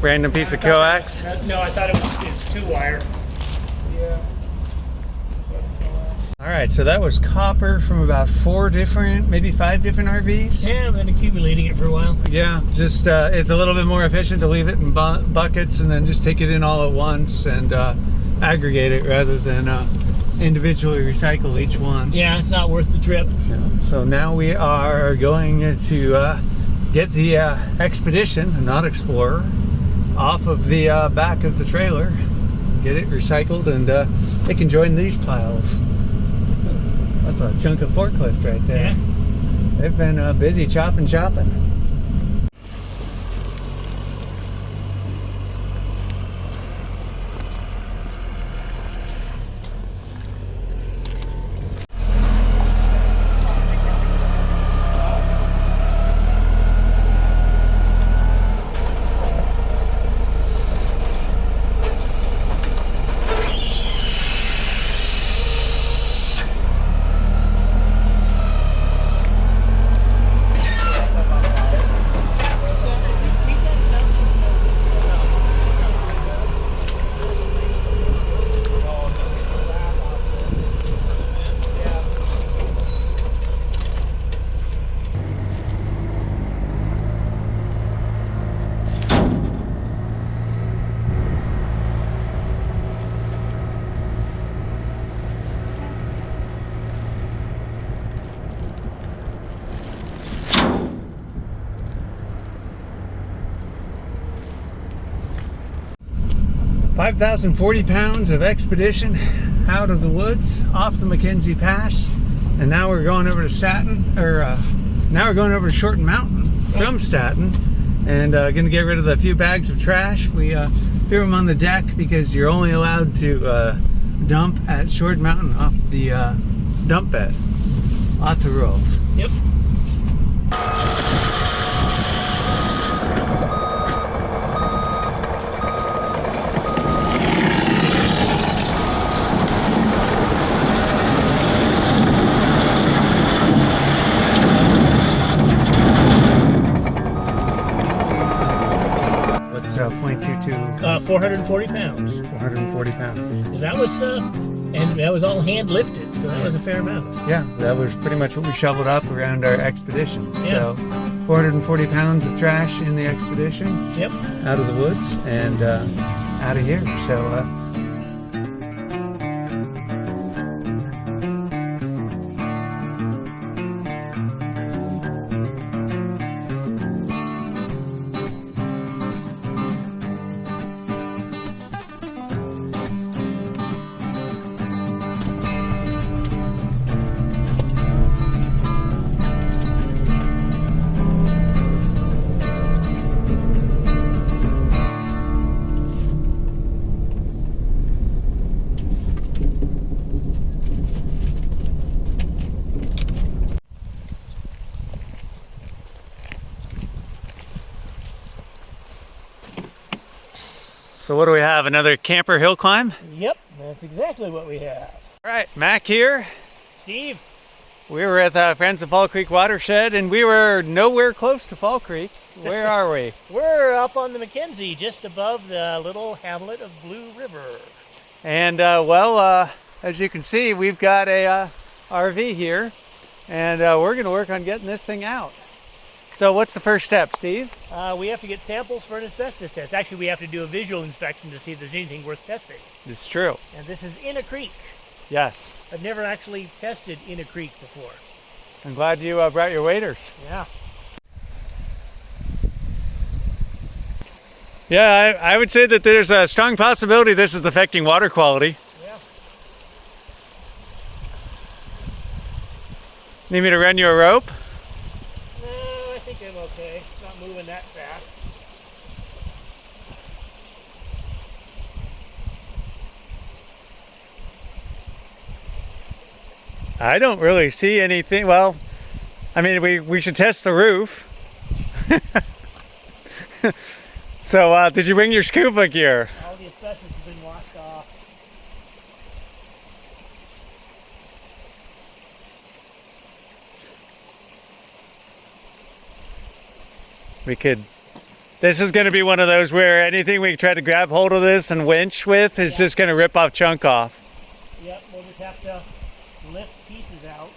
random piece of coax? No, I thought it's 2-wire. Yeah. All right, so that was copper from about 4 different, maybe 5 different RVs. Yeah, I've been accumulating it for a while. Yeah, just it's a little bit more efficient to leave it in buckets and then just take it in all at once and aggregate it rather than individually recycle each one. Yeah, it's not worth the trip. Yeah. So now we are going to get the Expedition, not Explorer, off of the back of the trailer, get it recycled, and it can join these piles. That's a chunk of forklift right there. Yeah. They've been busy chopping. 5,040 pounds of Expedition out of the woods, off the McKenzie Pass, and now we're going over to Staton, now we're going over to Shorten Mountain from Staton, and going to get rid of the few bags of trash. We threw them on the deck because you're only allowed to dump at Shorten Mountain off the dump bed. Lots of rules. Yep. What's 0.22? 440 pounds. 440 pounds. That was, and that was all hand lifted, so that was a fair amount. Yeah, that was pretty much what we shoveled up around our Expedition. Yeah. So 440 pounds of trash in the Expedition. Yep. Out of the woods and out of here. So 'So what do we have? Another camper hill climb? Yep, that's exactly what we have. All right, Mac here. Steve. We were at Friends of Fall Creek Watershed, and we were nowhere close to Fall Creek. Where are we? We're up on the McKenzie, just above the little hamlet of Blue River. And well, as you can see, we've got a RV here, and we're going to work on getting this thing out. So what's the first step, Steve? We have to get samples for an asbestos test. Actually, we have to do a visual inspection to see if there's anything worth testing. It's true. And this is in a creek. Yes. I've never actually tested in a creek before. I'm glad you brought your waders. Yeah. Yeah, I would say that there's a strong possibility this is affecting water quality. Yeah. Need me to run you a rope? No, I think I'm okay. It's not moving that fast. I don't really see anything. Well, I mean, we should test the roof. So, did you bring your scuba gear? All the asbestos has been washed off. We could This is going to be one of those where anything we try to grab hold of this and winch with is just going to rip off chunk off. Yep, we'll just have to lift pieces out.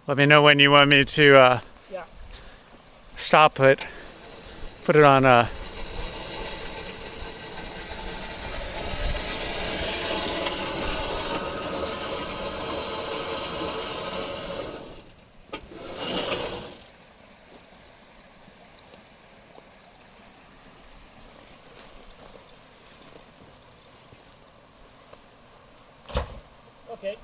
Let me know when you want me to stop it. Put it on Okay.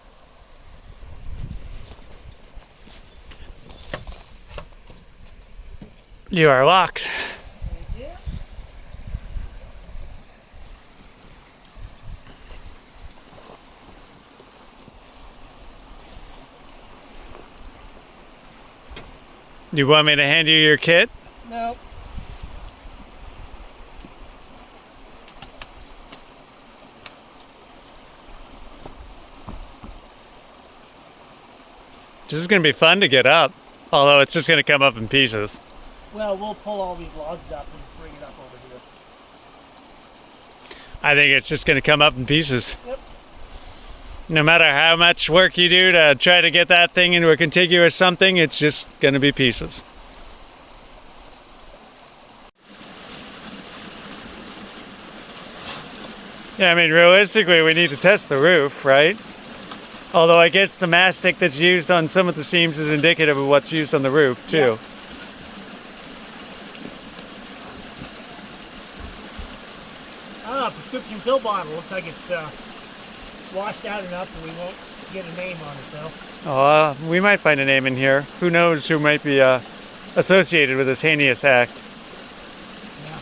You are locked. Thank you. You want me to hand you your kit? No. This is going to be fun to get up, although it's just going to come up in pieces. Well, we'll pull all these logs up and bring it up over here. I think it's just going to come up in pieces. Yep. No matter how much work you do to try to get that thing into a contiguous something, it's just going to be pieces. Yeah, I mean, realistically, we need to test the roof, right? Although I guess the mastic that's used on some of the seams is indicative of what's used on the roof, too. Yep. Prescription pill bottle. Looks like it's washed out enough and we won't get a name on it, though. Oh, we might find a name in here. Who knows who might be associated with this heinous act. Yeah.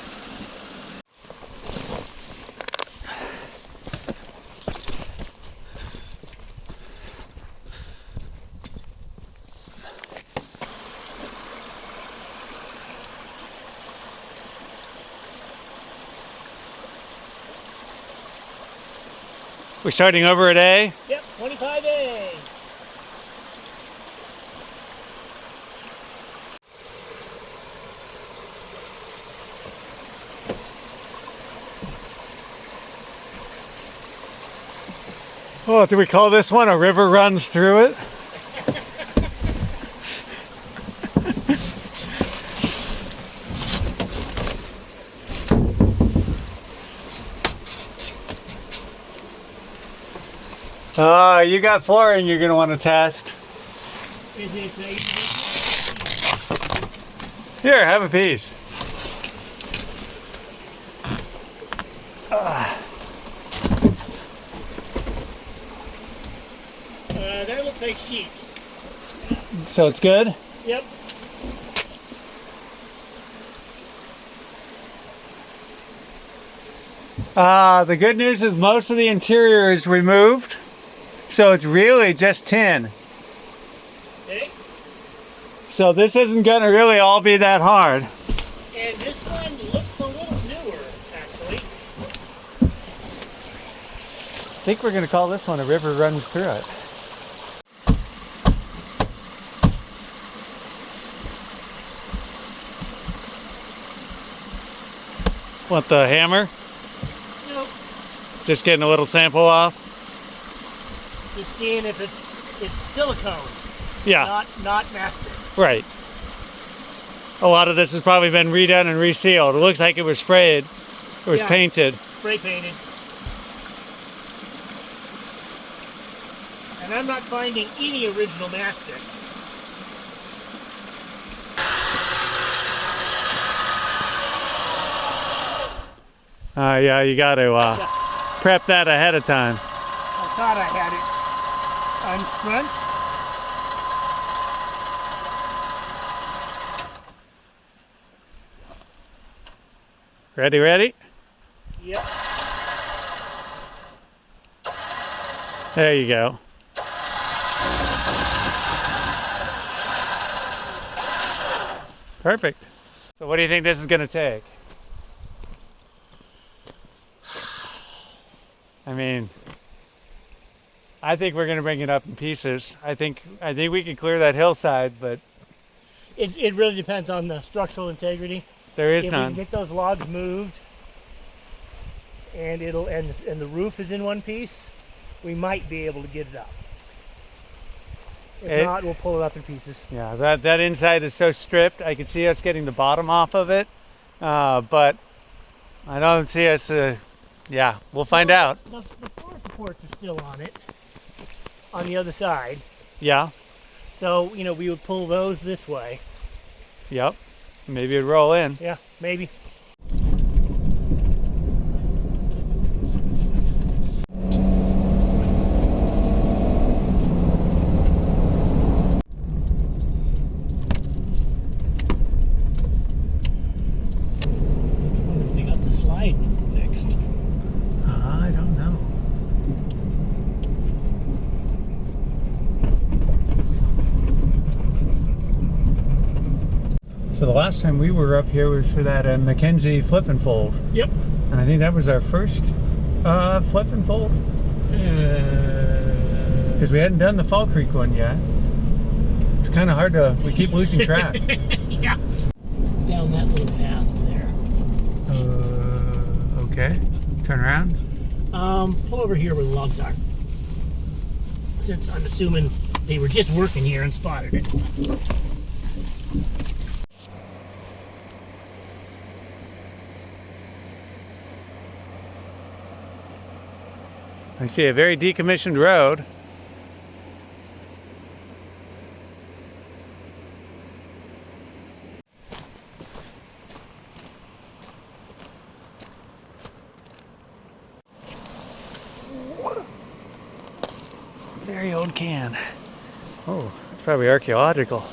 We're starting over at A? Yep, 25A. Oh, do we call this one A River Runs Through It? You got flooring you're going to want to test. Is it Here, have a piece. that looks like sheet. So it's good? Yep. The good news is most of the interior is removed, so it's really just tin. Okay. So this isn't going to really all be that hard. And this one looks a little newer, actually. I think we're going to call this one A River Runs Through It. Want the hammer? Nope. Just getting a little sample off? Just seeing if it's silicone. Yeah. Not mastic. Right. A lot of this has probably been redone and resealed. It looks like it was sprayed. It was painted. Spray painted. And I'm not finding any original mastic. Yeah, you got to prep that ahead of time. I thought I had it unscrunched. Ready? Yep. There you go. Perfect. So what do you think this is going to take? I mean, I think we're gonna bring it up in pieces. I think we can clear that hillside, but It really depends on the structural integrity. there is If we none. can get those logs moved, and the roof is in one piece, we might be able to get it up. If not, we'll pull it up in pieces. Yeah, that inside is so stripped. I could see us getting the bottom off of it, but I don't see us. Yeah, we'll find out. The floor supports are still on it, on the other side. Yeah. So, you know, we would pull those this way. Yep. Maybe it'd roll in. Yeah, maybe. I wonder if they got the slide fixed. I don't know. So the last time we were up here was for that McKenzie flip and fold. Yep. And I think that was our first flip and fold. Because we hadn't done the Fall Creek one yet. It's kind of hard to, we keep losing track. Yeah. Down that little path there. Okay. Turn around. Pull over here where the logs are. Since I'm assuming they were just working here and spotted it. I see a very decommissioned road. Very old can. Oh, it's probably archaeological.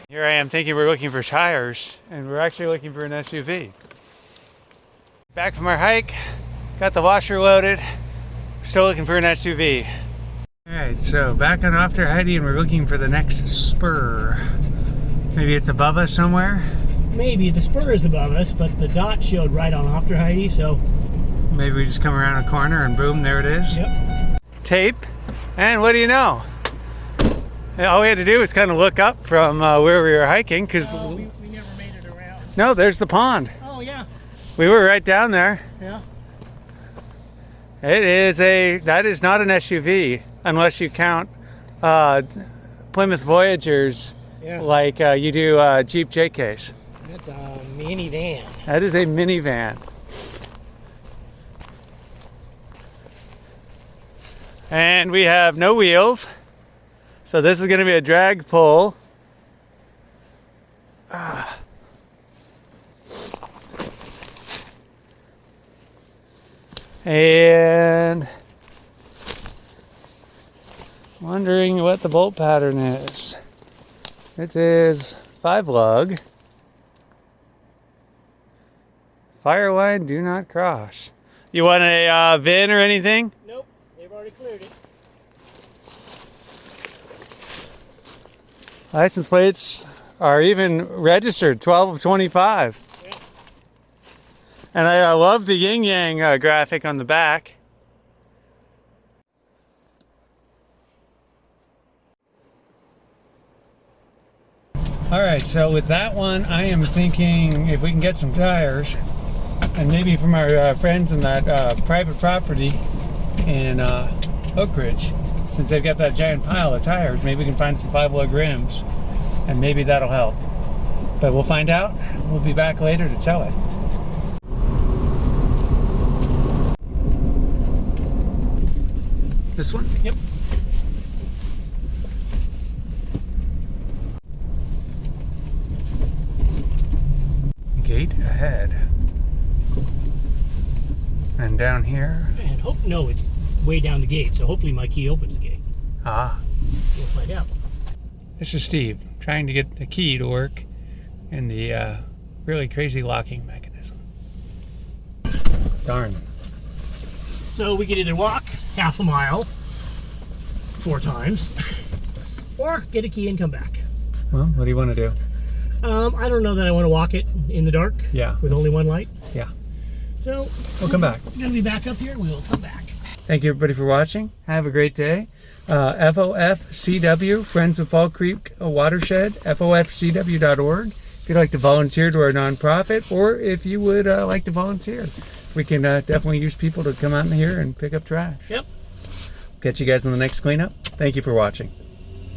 Here I am thinking we're looking for tires, and we're actually looking for an SUV. Back from our hike, got the washer loaded, still looking for an SUV. Alright, so back on After Heidi, and we're looking for the next spur. Maybe it's above us somewhere? Maybe. The spur is above us, but the dot showed right on After Heidi, so... Maybe we just come around a corner and boom, there it is. Yep. Tape, and what do you know? All we had to do was kind of look up from where we were hiking, because we never made it around. no, there's the pond. Oh, yeah. We were right down there. Yeah. That is not an SUV unless you count Plymouth Voyagers, Yeah. like you do Jeep JKs. That's a minivan. That is a minivan. And we have no wheels. So this is going to be a drag pull. And wondering what the bolt pattern is. It is 5 lug. Fire line do not cross. You want a VIN or anything? Nope. They've already cleared it. License plates are even registered, 12 of 25. Yeah. And I love the yin yang graphic on the back. All right, so with that one, I am thinking if we can get some tires, and maybe from our friends in that private property in Oak Ridge, since they've got that giant pile of tires, maybe we can find some 5-lug rims, and maybe that'll help. But we'll find out. We'll be back later to tell it. This one? Yep. Gate ahead. And down here. And no, it's way down the gate, so hopefully my key opens the gate. Ah. We'll find out. This is Steve, trying to get the key to work in the really crazy locking mechanism. Darn. So we could either walk half a mile 4 times, or get a key and come back. Well, what do you want to do? I don't know that I want to walk it in the dark. Yeah. With only one light. Yeah. So We'll come back. We're gonna be back up here. We will come back. Thank you everybody for watching. Have a great day. FOFCW, Friends of Fall Creek Watershed, FOFCW.org. If you'd like to volunteer to our nonprofit, or if you would like to volunteer, we can definitely use people to come out in here and pick up trash. Yep. Catch you guys on the next cleanup. Thank you for watching.